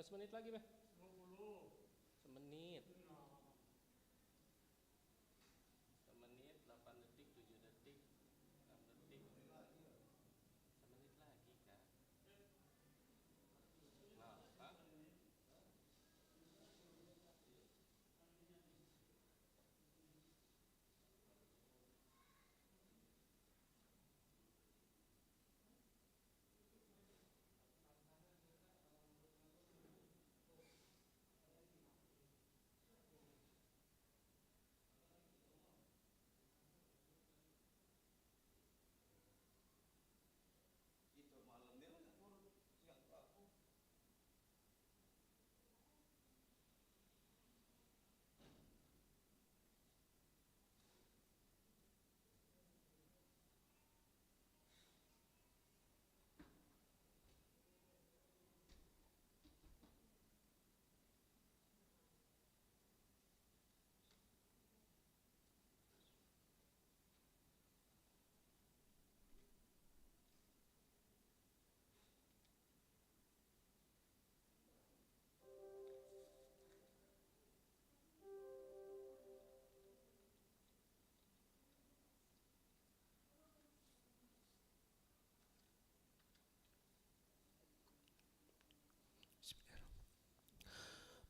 semenit lagi, Beh? 10. Semenit, 8 detik, 7 detik, 6 detik. Semenit lagi, Kak. Kenapa?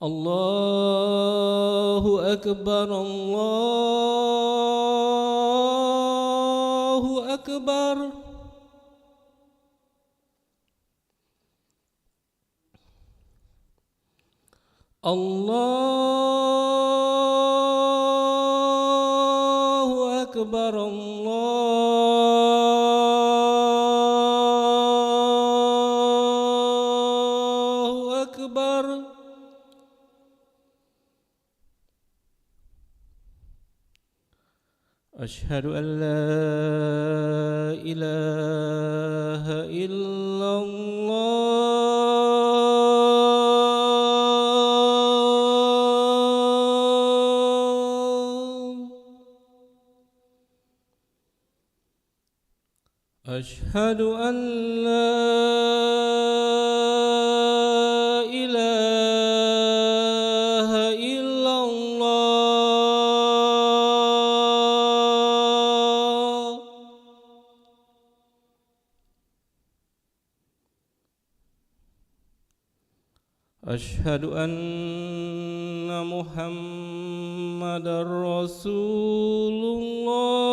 Allahu Akbar, Allahu Akbar. Allahu Akbar, Allahu Akbar. أشهد أن لا إله إلا الله. أشهد أن لا إله إلا الله. أشهد أن محمدًا رسول الله.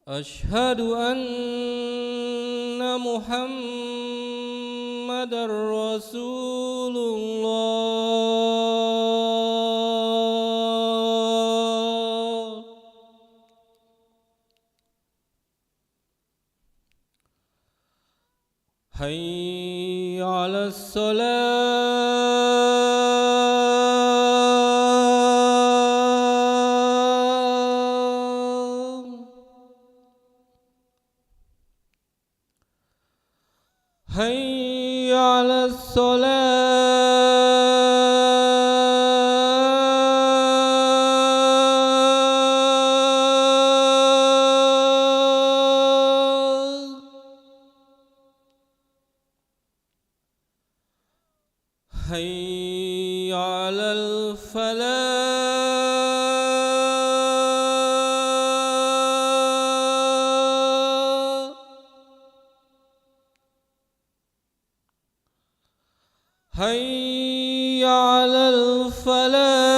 أشهد أن محمدًا رسول الله. حي على الصلاة. حي على الصلاة. حي على الفلاح. حي على الفلاح.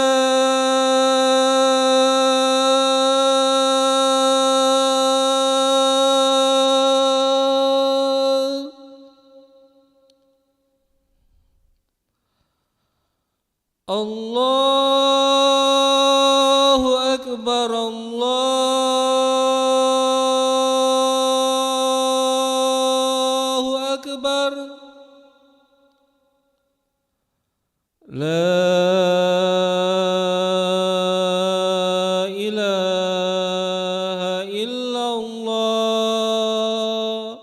الله أكبر، الله أكبر. لا إله إلا الله.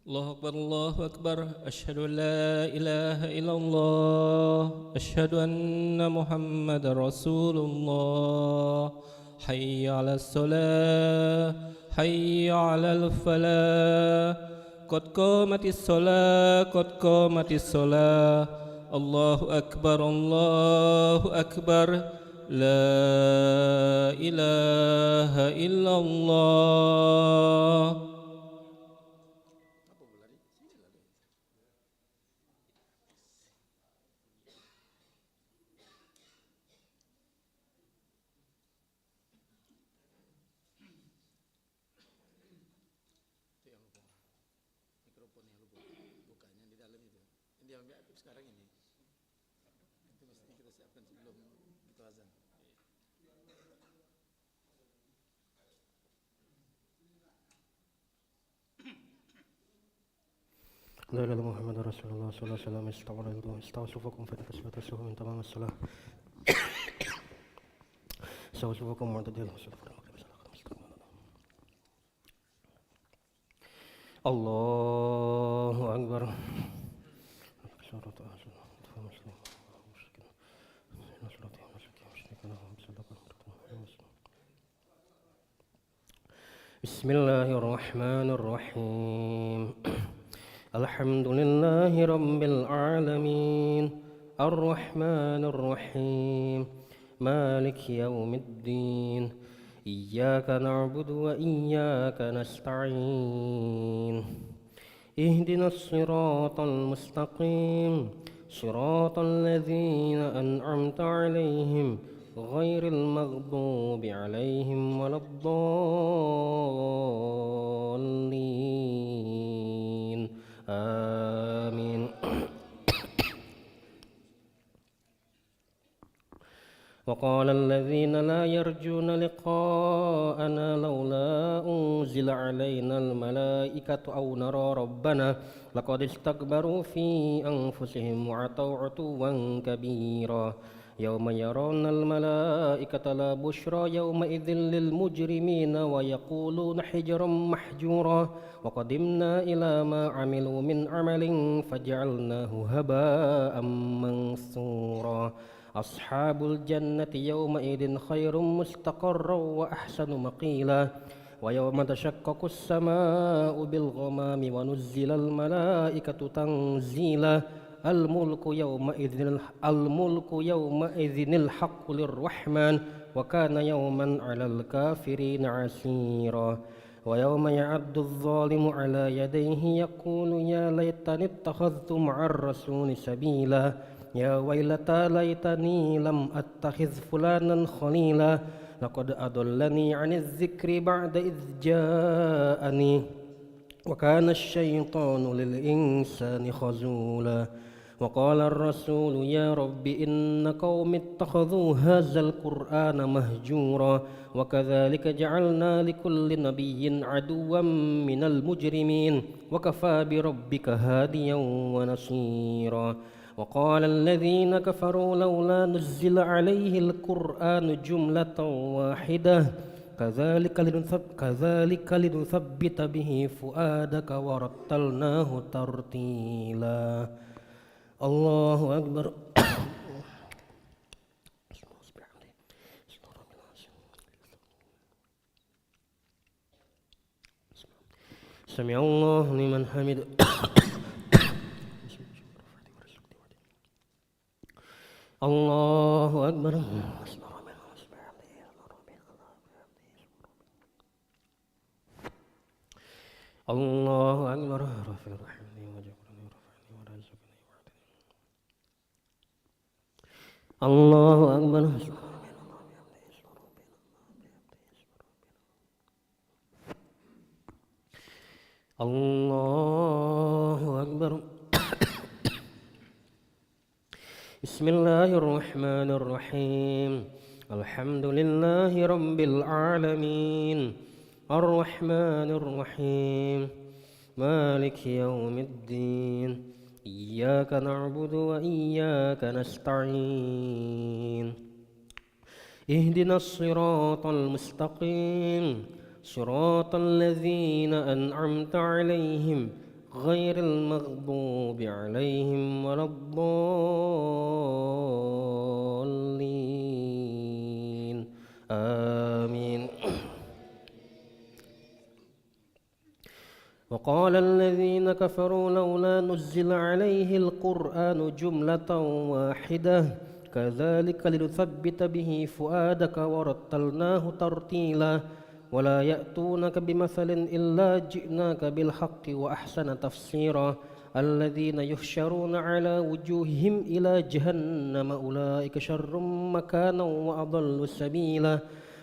الله أكبر الله أكبر أشهد أن لا إله إلا الله أشهد أن محمد رسول الله حي على الصلاة حي على الفلاح قد قامت الصلاة قد قامت الصلاة الله أكبر الله أكبر لا إله إلا الله. لا إله إلا محمد رسول الله صلى الله عليه وسلم استوى صفوفكم فإن تسبية السهو من تمام الصلاة استوى صفوفكم معتدلا الله أكبر. بسم الله الرحمن الرحيم الحمد لله رب العالمين الرحمن الرحيم مالك يوم الدين إياك نعبد وإياك نستعين اهدنا الصراط المستقيم صراط الذين أنعمت عليهم غير المغضوب عليهم ولا الضالين آمين. وقال الذين لا يرجون لقاءنا لولا أنزل علينا الملائكة أو نرى ربنا لقد استكبروا في أنفسهم وعتوا عتوا كبيرا يوم يرون الملائكة لا بشرى يومئذ للمجرمين ويقولون حجرا محجورا وقدمنا إلى ما عملوا من عمل فجعلناه هباء منثورا أصحاب الجنة يومئذ خير مستقرا وأحسن مقيلا ويوم تشقق السماء بالغمام ونزل الملائكة تنزيلا الملك يومئذ الحق للرحمن وكان يوما على الكافرين عسيرا ويوم يعض الظالم على يديه يقول يا ليتني اتخذت مع الرسول سبيلا يا ويلتى ليتني لم أتخذ فلانا خليلا لقد أضلني عن الذكر بعد إذ جاءني وكان الشيطان للإنسان خذولا وقال الرسول يا رب إن قوم اتخذوا هذا القرآن مهجورا وكذلك جعلنا لكل نبي عدوا من المجرمين وكفى بربك هاديا ونصيرا وقال الذين كفروا لولا نزل عليه القرآن جملة واحدة كذلك لنثبت به فؤادك ورتلناه ترتيلا. الله أكبر. سمع الله لمن حمده. الله أكبر. الله أكبر. الله أكبر. الله أكبر. بسم الله الرحمن الرحيم الحمد لله رب العالمين الرحمن الرحيم مالك يوم الدين إياك نعبد وإياك نستعين اهدنا الصراط المستقيم صراط الذين أنعمت عليهم غير المغضوب عليهم ولا الضالين آمين. وقال الذين كفروا لولا نزل عليه القرآن جملة واحدة كذلك لنثبت به فؤادك ورتلناه ترتيلا ولا يأتونك بمثل إلا جئناك بالحق وأحسن تفسيرا الذين يحشرون على وجوههم إلى جهنم أولئك شر مكانا وأضل سبيلا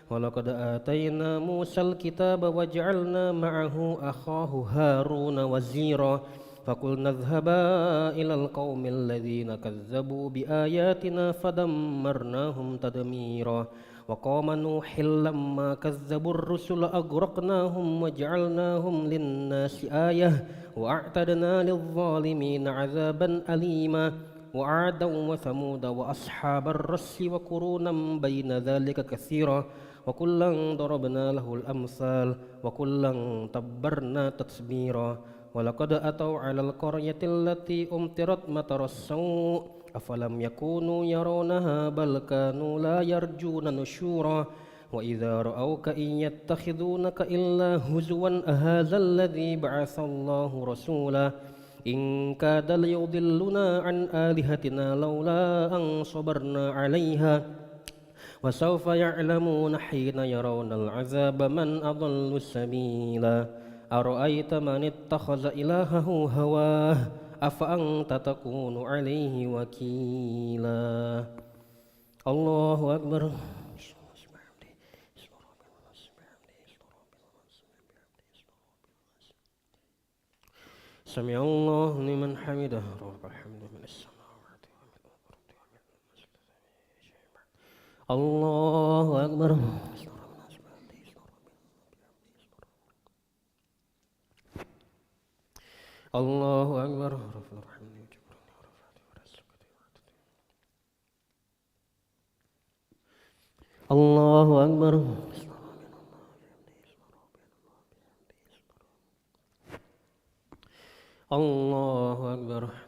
ولقد آتينا موسى الكتاب وجعلنا معه أخاه هارون وزيرا فقلنا اذهبا إلى القوم الذين كذبوا بآياتنا فدمرناهم تدميرا وقوم نوح لما كذبوا الرسل أغرقناهم وجعلناهم للناس آية وأعتدنا للظالمين عذابا أليما وعادا وثمود وأصحاب الرس وقرونا بين ذلك كثيرا وكلا ضربنا له الأمثال وكلا تبرنا تتبيرا ولقد أتوا على القرية التي أمطرت مطر السوء أفلم يكونوا يرونها بل كانوا لا يرجون نشورا وإذا رأوك إن يتخذونك إلا هزوا أهذا الذي بعث الله رسولا إن كاد ليضلنا عن آلهتنا لولا أن صبرنا عليها وسوف يعلمون حين يرون العذاب من أضل سبيلا أرأيت من اتخذ إلهه هواه أفأنت تكون عليه وكيلا. الله أكبر. سمع الله لمن حمده رب الحمد من السماوات الله أكبر. الله أكبر. الله أكبر. الله أكبر.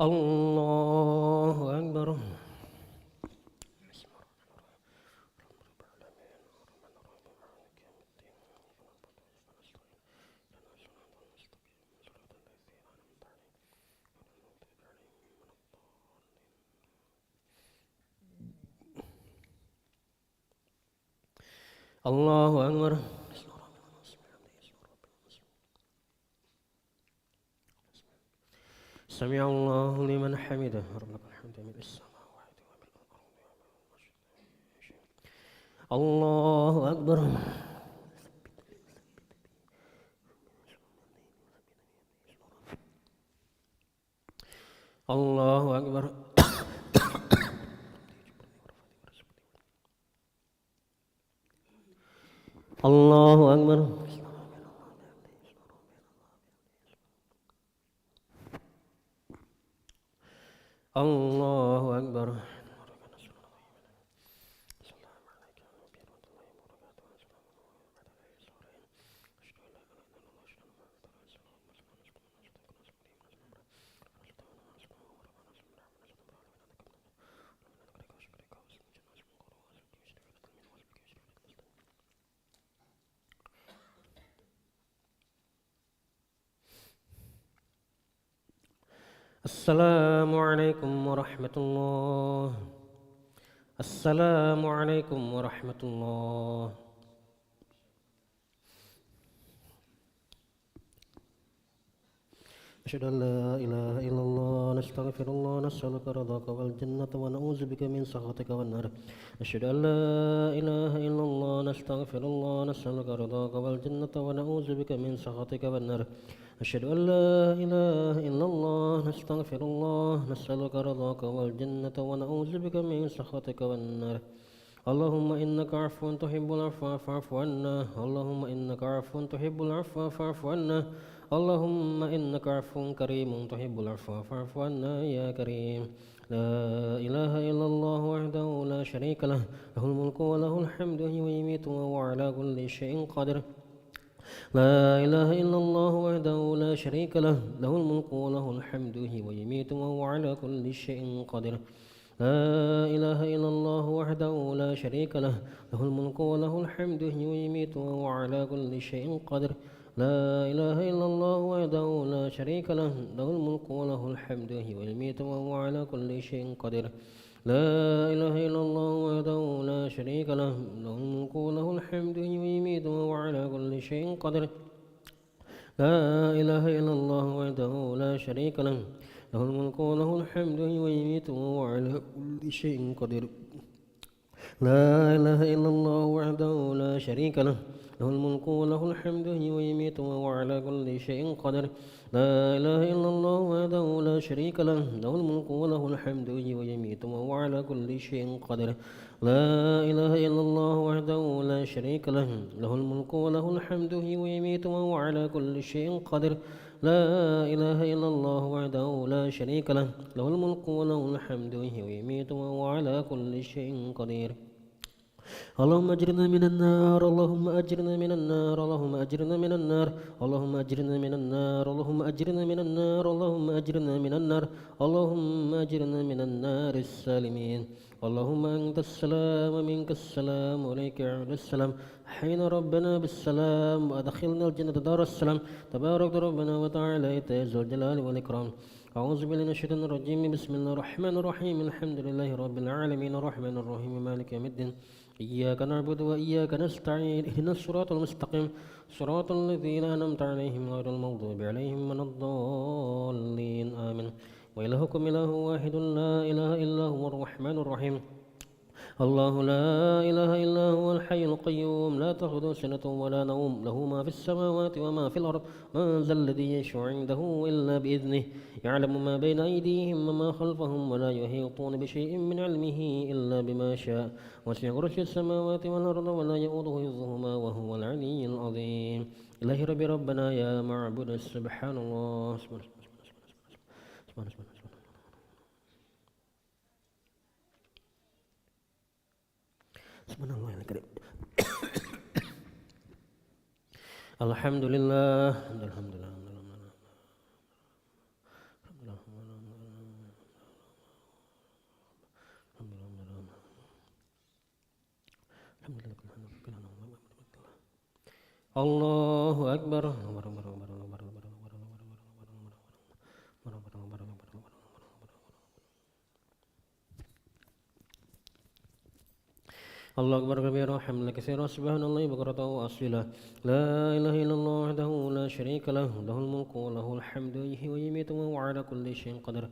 الله أكبر. الله أكبر. سمع الله لمن حمده ربنا الحمد من السماوات الله أكبر. الله أكبر. الله أكبر. الله أكبر. السلام عليكم ورحمة الله. السلام عليكم ورحمة الله. أشهد أن لا إله إلا الله نستغفر الله نسألك رضاك والجنة ونعوذ بك من سخطك والنار. أشهد أن لا إله إلا الله نستغفر الله نسألك رضاك والجنة ونعوذ بك من سخطك والنار. أشهد أن لا إله إلا الله نستغفر الله نسألك رضاك والجنة ونعوذ بك من سخطك والنار. اللهم إنك عفو تحب العفو فاعف عنا. اللهم إنك عفو تحب العفو فاعف عنا. اللهم إنك عفو كريم تحب العفو فاعف عنا يا كريم. لا إله إلا الله وحده لا شريك له، له الملك وله الحمد يحيي ويميت وهو على كل شيء قدير. لا إله إلا الله وحده لا شريك له، له الملك وله الحمد يحيي ويميت وهو على كل شيء قدير. لا إله إلا الله وحده لا شريك له، له الملك وله الحمد يحيي ويميت وهو على كل شيء قدير. لا إله إلا الله وحده لا شريك له، له الملك وله الحمد يحيي ويميت وهو على كل شيء قدير. لا إله إلا الله وحده لا شريك له، له الملك وله الحمد يحيي ويميت وهو على كل شيء قدير. لا إله إلا الله وحده لا شريك له، له الملك وله الحمد يحيي ويميت وهو على كل شيء قدير. لا إله إلا الله وحده لا شريك له، له الملك وله الحمد يحيي ويميت وهو على كل شيء قدير. لا إله إلا الله وحده لا شريك له، له الملك وله الحمد يحيي ويميت وهو على كل شيء قدير. لا إله إلا الله وحده لا شريك له، له الملك وله الحمد يحيي ويميت وهو على كل شيء قدير. لا إله إلا الله وحده لا شريك له، له الملك وله الحمد يحيي ويميت وهو على كل شيء قدير. اللهم أجرنا من النار، اللهم أجرنا من النار، اللهم أجرنا من النار، اللهم أجرنا من النار، اللهم أجرنا من النار، اللهم أجرنا من النار، اللهم أجرنا من النار السالمين. اللهم أنت السلام ومنك السلام وإليك يعود السلام. حين ربنا بالسلام وأدخلنا الجنة دار السلام. تبارك ربنا وتعالى ذو الجلال والإكرام. أعوذ بالله من الشيطان الرجيم. بسم الله الرحمن الرحيم. الحمد لله رب العالمين الرحمن الرحيم مالك يوم الدين. إياك نعبد وإياك نستعين. اهدنا الصراط المستقيم صراط الذين أنعمت عليهم غير المغضوب عليهم ولا الضالين آمين. وإلهكم إله واحد لا إله إلا هو الرحمن الرحيم. الله لا إله إلا هو الحي القيوم لا تأخذه سنة ولا نوم، له ما في السماوات وما في الأرض. من ذا الذي يشفع عنده إلا بإذنه، يعلم ما بين أيديهم وما خلفهم ولا يحيطون بشيء من علمه إلا بما شاء. وسع عرش السماوات والأرض ولا يؤوده حفظهما وهو العلي العظيم. إله ربي ربنا يا معبود سبحان الله. سبحان الله الكريم. الحمد لله الحمد لله الله أكبر. الله أكبر كبيرا حمدا كثيرا سبحان الله بكرة وأصيلا. لا إله إلا الله وحده لا شريك له، له الملك وله الحمد يحيي ويميت وهو على كل شيء قدير.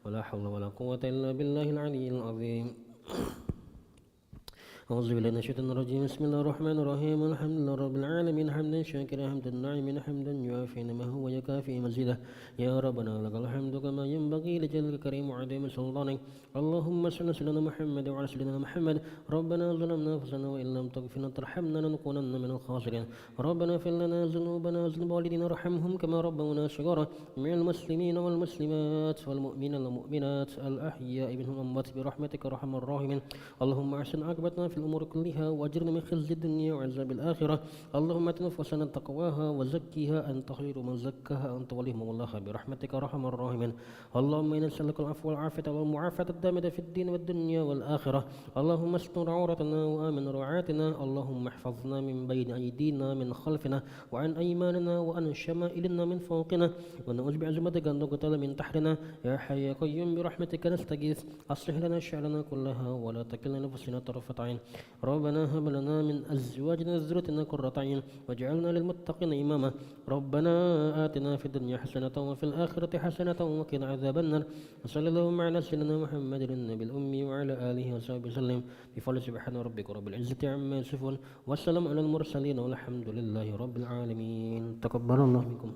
ولا حول ولا قوة إلا بالله العلي العظيم. أعوذ بالله من الشيطان الرجيم. بسم الله الرحمن الرحيم. الحمد لله رب العالمين حمدا شاكرا حمدا ناعما حمدا يوافي نعمه ويكافئ مزيده. يا ربنا لك الحمد كما ينبغي لجلالك الكريم وعظيم سلطانك. اللهم صل على سيدنا محمد وعلى سيدنا محمد. ربنا ظلمنا أنفسنا وإن لم تغفر لنا وترحمنا لنكونن من الخاسرين. ربنا اغفر لنا ذنوبنا وذنوب والدينا وارحمهم كما ربونا صغارا. من المسلمين والمسلمات والمؤمنين والمؤمنات الأحياء منهم الأموات برحمتك أرحم الراحمين. اللهم أحسن عاقبتنا في الأمور كلها وأجرنا من خزي الدنيا وعذاب الآخرة. اللهم آت نفوسنا تقواها وزكها أنت خير من زكاها أنت وليهم الله برحمتك أرحم الراحمين. اللهم إنا نسألك العفو والعافية والمعافاة الدامة في الدين والدنيا والآخرة. اللهم استر عورتنا وآمن روعاتنا. اللهم احفظنا من بين أيدينا من خلفنا وعن أيماننا وعن شمائلنا من فوقنا، ونعوذ بعظمتك أن نقتل من تحتنا. يا حي يا قيوم برحمتك نستغيث. أصلح لنا شأننا كلها ولا تكلنا نفسنا طرفة عين. ربنا هب لنا من أزواجنا وذريتنا قرة أعين واجعلنا للمتقين إماما. ربنا آتنا في الدنيا حسنة وفي الآخرة حسنة وقنا عذاب النار. وصلى اللهم على سيدنا محمد النبي الأمي وعلى آله وصحبه وسلم. بفضل سبحان ربك رب العزة عما يصفون والسلام على المرسلين والحمد لله رب العالمين. تقبل الله منكم.